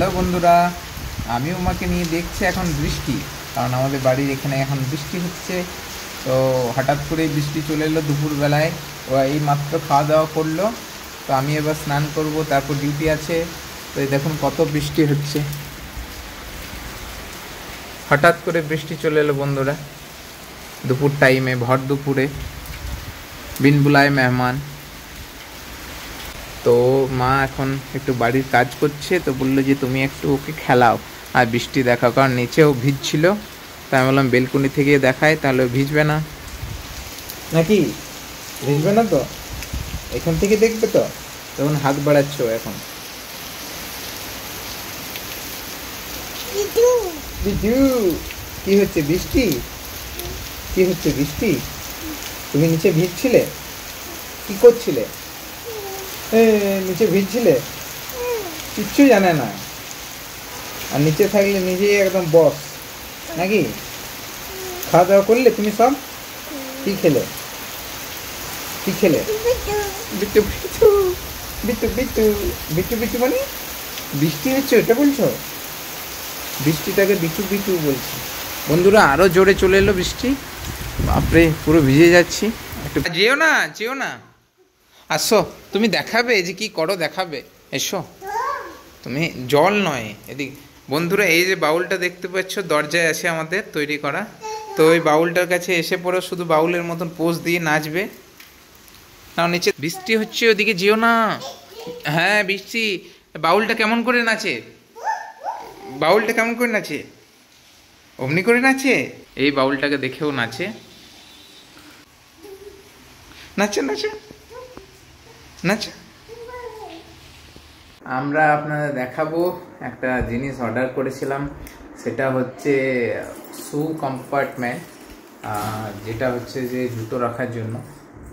Hello বন্ধুরা, আমিও আমাকে নিয়ে দেখছি এখন বৃষ্টি, কারণ আমাদের বাড়ির এখানে এখন বৃষ্টি হচ্ছে। তো হঠাৎ করে বৃষ্টি চলে এলো দুপুরবেলায়। ওরা এই মাত্র খাওয়া দাওয়া করলো, তো আমি এবার স্নান করব, তারপর ডিউটি আছে। তো এই দেখুন কত বৃষ্টি হচ্ছে, হঠাৎ করে বৃষ্টি চলে এলো বন্ধুরা দুপুর টাইমে, ভর দুপুরে, বিন বুলায় মেহমান। তো মা এখন একটু বাড়ির কাজ করছে, তো বললো যে তুমি একটু ওকে খেলাও আর বৃষ্টি দেখাও, কারণ নিচেও ভিজছিল। তাই আমি বললাম বেলকুনি থেকে দেখায়, তাহলে ভিজবে না নাকি, ভিজবে না তো, এখান থেকে দেখবে তো। তখন হাত বাড়াচ্ছ এখন, কি হচ্ছে বৃষ্টি, কি হচ্ছে বৃষ্টি, তুমি নিচে ভিজছিলে, কি করছিলে, নিচে ভিজছিলে, কিচ্ছু জানে না। আর নিচে থাকলে নিজেই একদম বস নাকি। খাওয়া দাওয়া করলে তুমি সব, কি খেলে, কি খেলে, বিট্টু বিট্টু বিট্টু বিট্টু বিট্টু বিট্টু মানে বৃষ্টি হচ্ছে ওটা বলছো, বৃষ্টিটাকে বিট্টু বিট্টু বলছি। বন্ধুরা আরও জোরে চলে এলো বৃষ্টি, বাপরে পুরো ভিজে যাচ্ছি। একটু যেও না, যেও না, আসো তুমি দেখাবে যে কি করো, দেখাবে, এসো তুমি। জল নয় এদিক। বন্ধুরা এই যে বাউলটা দেখতে পাচ্ছ দরজায় আছে আমাদের তৈরি করা, তো ওই বাউলটার কাছে এসে পড়ো, শুধু বাউলের মতন পোজ দিয়ে নাচবে। না নিচে বৃষ্টি হচ্ছে, ওদিকে যেও না। হ্যাঁ বৃষ্টি, বাউলটা কেমন করে নাচে, বাউলটা কেমন করে নাচে, অমনি করে নাচে। এই বাউলটাকে দেখেও নাচে, নাচে নাচে নাচে। আমরা আপনাদের দেখাবো একটা জিনিস অর্ডার করেছিলাম, সেটা হচ্ছে শু কম্পার্টমেন্ট, যেটা হচ্ছে যে জুতো রাখার জন্য।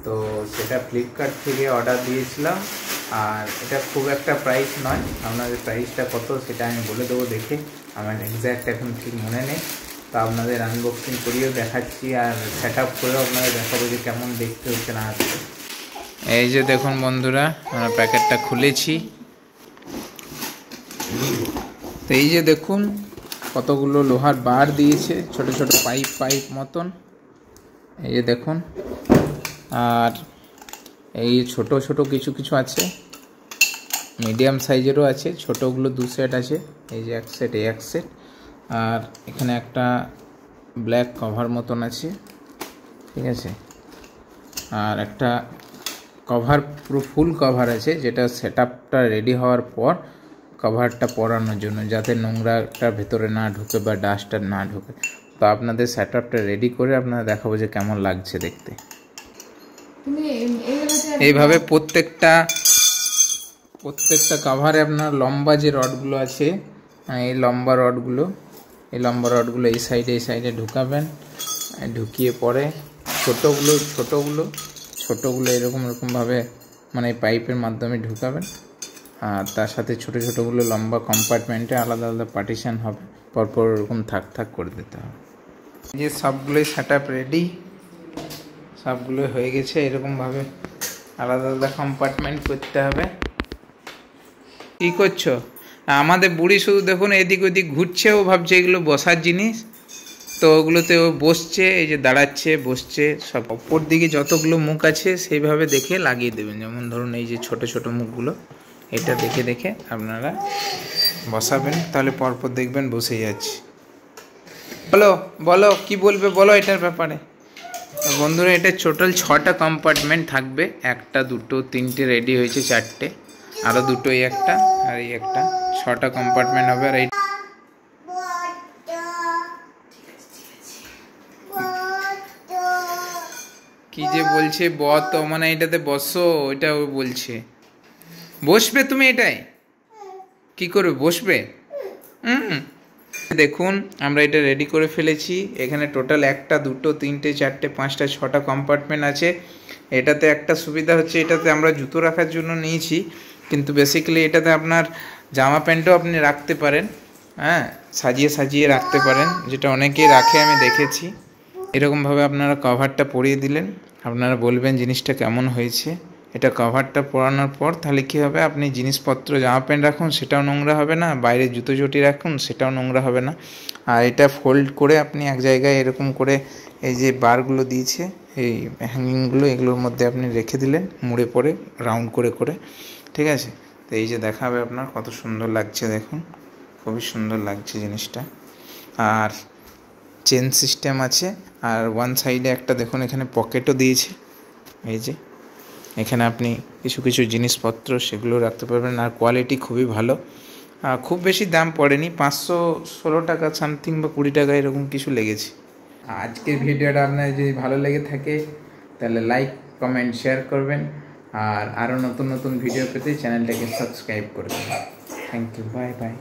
তো সেটা ফ্লিপকার্ট থেকে অর্ডার দিয়েছিলাম, আর এটা খুব একটা প্রাইস নয়। আপনাদের প্রাইসটা কত সেটা আমি বলে দেবো দেখে, আমার এক্স্যাক্ট এখন ঠিক মনে নেই। তো আপনাদের আনবক্সিং করিয়েও দেখাচ্ছি, আর সেট আপ করেও আপনাদের দেখাবো যে কেমন দেখতে হচ্ছে না হচ্ছে। এই যে দেখুন বন্ধুরা, আমরা প্যাকেটটা খুলেছি। তো এই যে দেখুন কতগুলো লোহার বার দিয়েছে, ছোট ছোট পাইপ পাইপ মতন, এই যে দেখুন। আর এই ছোট ছোট কিছু কিছু আছে, মিডিয়াম সাইজেরও আছে, ছোটোগুলো 2 সেট আছে, এই যে 1 সেট, এই 1 সেট। আর এখানে একটা ব্ল্যাক কভার মতন আছে, ঠিক আছে। আর একটা কভার, পুরো ফুল কভার আছে, যেটা সেট আপটা রেডি হওয়ার পর কভারটা পরানোর জন্য, যাতে নোংরাটা ভেতরে না ঢুকে বা ডাস্টটা না ঢুকে। তো আপনাদের সেট আপটা রেডি করে আপনারা দেখাবো যে কেমন লাগছে দেখতে। এইভাবে প্রত্যেকটা কভারে আপনার লম্বা যে রডগুলো আছে, এই লম্বা রডগুলো এই সাইডে ঢুকাবেন। ঢুকিয়ে পরে ছোটোগুলো এরকমভাবে মানে পাইপের মাধ্যমে ঢুকাবেন। আর তার সাথে ছোটোগুলো লম্বা কম্পার্টমেন্টে আলাদা আলাদা পার্টিশন হবে, পরপর ওরকম থাক করে দিতে হবে। এই যে সবগুলোই সেট আপ রেডি, সবগুলো হয়ে গেছে। এরকমভাবে আলাদা আলাদা কম্পার্টমেন্ট করতে হবে। কী করছো? আমাদের বুড়ি শুধু দেখুন এদিক ওদিক ঘুরছে, ও ভাবছে এগুলো বসার জিনিস, তো ওগুলোতে ও বসছে, এই যে দাঁড়াচ্ছে, বসছে। সব ওপর দিকে যতগুলো মুখ আছে সেইভাবে দেখে লাগিয়ে দেবেন। যেমন ধরুন এই যে ছোট ছোট মুখগুলো, এটা দেখে দেখে আপনারা বসাবেন, তাহলে পরপর দেখবেন বসে যাচ্ছে। বলো কি বলবে, বলো এটার ব্যাপারে। বন্ধুরা এটা টোটাল 6টা কম্পার্টমেন্ট থাকবে, 1 2 3 রেডি হয়েছে, 4টে, আরও 2, এই একটা আর এই একটা, 6টা কম্পার্টমেন্ট হবে। আর এই কি যে বলছে বত, মানে এটাতে বসো, ওইটা ও বলছে বসবে, তুমি এটাই কি করবে, বসবে। দেখুন আমরা এটা রেডি করে ফেলেছি। এখানে টোটাল 1 2 3 4 5 6টা কম্পার্টমেন্ট আছে। এটাতে একটা সুবিধা হচ্ছে, এটাতে আমরা জুতো রাখার জন্য নিয়েছি, কিন্তু বেসিক্যালি এটাতে আপনার জামা প্যান্টও আপনি রাখতে পারেন, হ্যাঁ, সাজিয়ে রাখতে পারেন, যেটা অনেকেই রাখে আমি দেখেছি। এরকমভাবে আপনারা কভারটা পরিয়ে দিলেন, আপনারা বলবেন জিনিসটা কেমন হয়েছে। এটা কভারটা পরানোর পর তাহলে কী হবে, আপনি জিনিসপত্র জামা প্যান্ট রাখুন সেটাও নোংরা হবে না, বাইরে জুতো চটি রাখুন সেটাও নোংরা হবে না। আর এটা ফোল্ড করে আপনি এক জায়গায় এরকম করে এই যে বারগুলো দিয়েছে, এই হ্যাঙ্গিংগুলো, এগুলোর মধ্যে আপনি রেখে দিলেন মুড়ে পরে রাউন্ড করে করে, ঠিক আছে। তো এই যে দেখাবে আপনার কত সুন্দর লাগছে, দেখুন খুবই সুন্দর লাগছে জিনিসটা। আর চেন সিস্টেম আছে, আর ওয়ান সাইডে একটা দেখুন এখানে পকেটও দিয়েছে, এই যে এখানে আপনি কিছু কিছু জিনিসপত্র সেগুলো রাখতে পারবেন। আর কোয়ালিটি খুবই ভালো, খুব বেশি দাম পড়েনি, 516 টাকা সামথিং বা 20 টাকা এরকম কিছু লেগেছে। আজকের ভিডিওটা আপনার যদি ভালো লেগে থাকে তাহলে লাইক কমেন্ট শেয়ার করবেন, আর আরও নতুন নতুন ভিডিও পেতে চ্যানেলটাকে সাবস্ক্রাইব করবেন। Thank you, bye by.